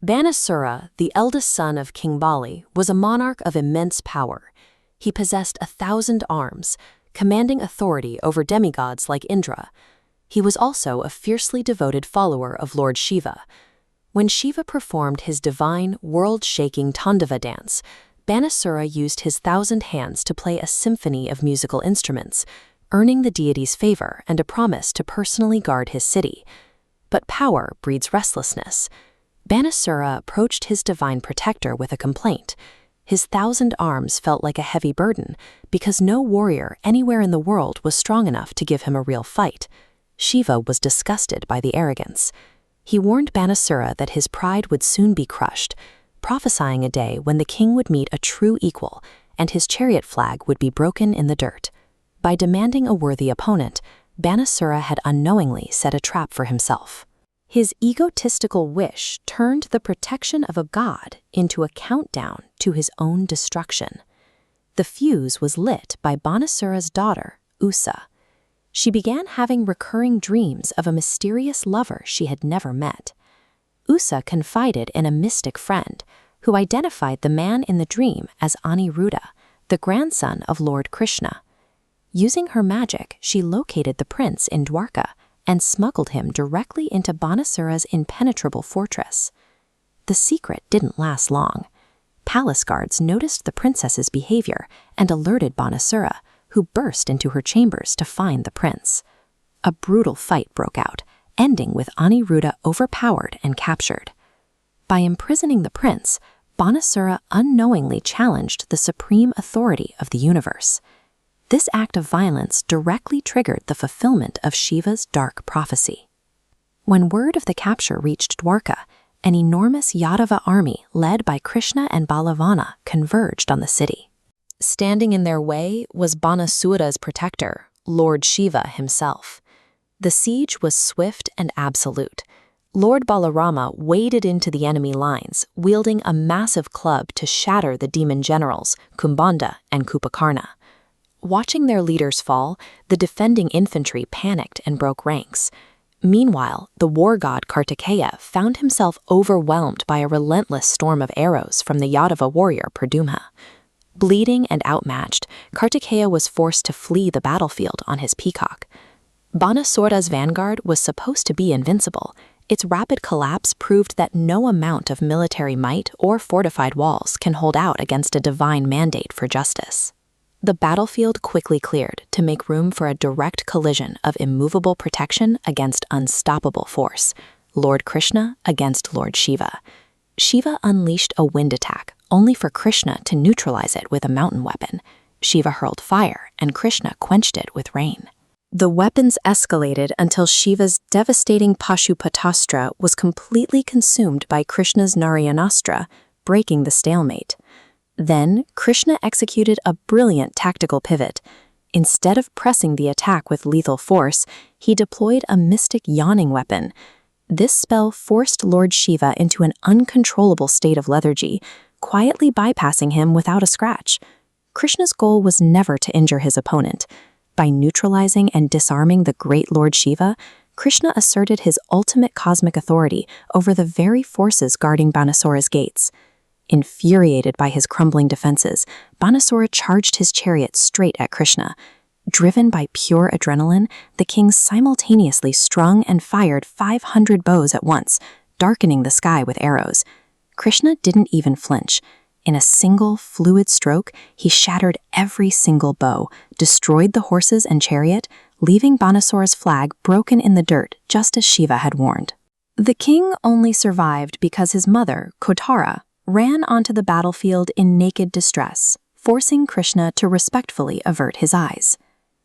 Banasura, the eldest son of King Bali, was a monarch of immense power. He possessed 1,000 arms, commanding authority over demigods like Indra. He was also a fiercely devoted follower of Lord Shiva. When Shiva performed his divine, world-shaking Tandava dance, Banasura used his 1,000 hands to play a symphony of musical instruments, earning the deity's favor and a promise to personally guard his city. But power breeds restlessness. Banasura approached his divine protector with a complaint. His 1,000 arms felt like a heavy burden because no warrior anywhere in the world was strong enough to give him a real fight. Shiva was disgusted by the arrogance. He warned Banasura that his pride would soon be crushed, prophesying a day when the king would meet a true equal and his chariot flag would be broken in the dirt. By demanding a worthy opponent, Banasura had unknowingly set a trap for himself. His egotistical wish turned the protection of a god into a countdown to his own destruction. The fuse was lit by Banasura's daughter, Usa. She began having recurring dreams of a mysterious lover she had never met. Usa confided in a mystic friend, who identified the man in the dream as Aniruddha, the grandson of Lord Krishna. Using her magic, she located the prince in Dwarka and smuggled him directly into Banasura's impenetrable fortress. The secret didn't last long. Palace guards noticed the princess's behavior and alerted Banasura, who burst into her chambers to find the prince. A brutal fight broke out, ending with Aniruddha overpowered and captured. By imprisoning the prince, Banasura unknowingly challenged the supreme authority of the universe. This act of violence directly triggered the fulfillment of Shiva's dark prophecy. When word of the capture reached Dwarka, an enormous Yadava army led by Krishna and Balavana converged on the city. Standing in their way was Banasura's protector, Lord Shiva himself. The siege was swift and absolute. Lord Balarama waded into the enemy lines, wielding a massive club to shatter the demon generals, Kumbhanda and Kupakarna. Watching their leaders fall, the defending infantry panicked and broke ranks. Meanwhile, the war god Kartikeya found himself overwhelmed by a relentless storm of arrows from the Yadava warrior Pradumha. Bleeding and outmatched, Kartikeya was forced to flee the battlefield on his peacock. Banasura's vanguard was supposed to be invincible. Its rapid collapse proved that no amount of military might or fortified walls can hold out against a divine mandate for justice. The battlefield quickly cleared to make room for a direct collision of immovable protection against unstoppable force, Lord Krishna against Lord Shiva. Shiva unleashed a wind attack, only for Krishna to neutralize it with a mountain weapon. Shiva hurled fire, and Krishna quenched it with rain. The weapons escalated until Shiva's devastating Pashupatastra was completely consumed by Krishna's Narayanastra, breaking the stalemate. Then, Krishna executed a brilliant tactical pivot. Instead of pressing the attack with lethal force, he deployed a mystic yawning weapon. This spell forced Lord Shiva into an uncontrollable state of lethargy, quietly bypassing him without a scratch. Krishna's goal was never to injure his opponent. By neutralizing and disarming the great Lord Shiva, Krishna asserted his ultimate cosmic authority over the very forces guarding Banasura's gates. Infuriated by his crumbling defenses, Banasura charged his chariot straight at Krishna. Driven by pure adrenaline, the king simultaneously strung and fired 500 bows at once, darkening the sky with arrows. Krishna didn't even flinch. In a single, fluid stroke, he shattered every single bow, destroyed the horses and chariot, leaving Banasura's flag broken in the dirt just as Shiva had warned. The king only survived because his mother, Kotara, ran onto the battlefield in naked distress, forcing Krishna to respectfully avert his eyes.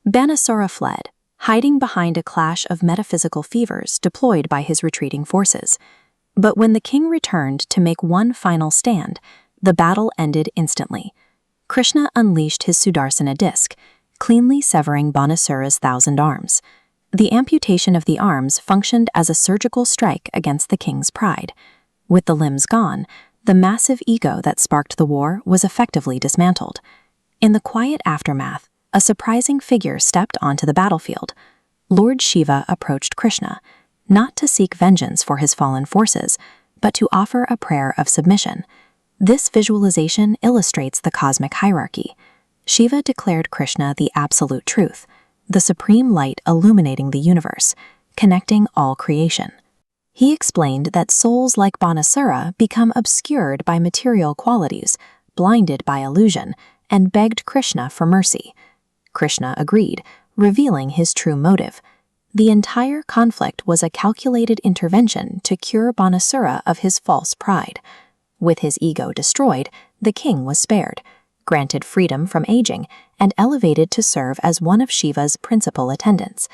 Banasura fled, hiding behind a clash of metaphysical fevers deployed by his retreating forces. But when the king returned to make one final stand, the battle ended instantly. Krishna unleashed his Sudarsana disc, cleanly severing Banasura's 1,000 arms. The amputation of the arms functioned as a surgical strike against the king's pride. With the limbs gone, the massive ego that sparked the war was effectively dismantled. In the quiet aftermath, a surprising figure stepped onto the battlefield. Lord Shiva approached Krishna, not to seek vengeance for his fallen forces, but to offer a prayer of submission. This visualization illustrates the cosmic hierarchy. Shiva declared Krishna the absolute truth, the supreme light illuminating the universe, connecting all creation. He explained that souls like Banasura become obscured by material qualities, blinded by illusion, and begged Krishna for mercy. Krishna agreed, revealing his true motive. The entire conflict was a calculated intervention to cure Banasura of his false pride. With his ego destroyed, the king was spared, granted freedom from aging, and elevated to serve as one of Shiva's principal attendants.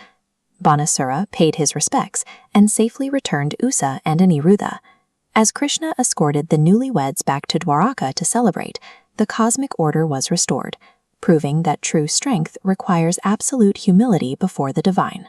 Banasura paid his respects and safely returned Usa and Aniruddha. As Krishna escorted the newlyweds back to Dwaraka to celebrate, the cosmic order was restored, proving that true strength requires absolute humility before the divine.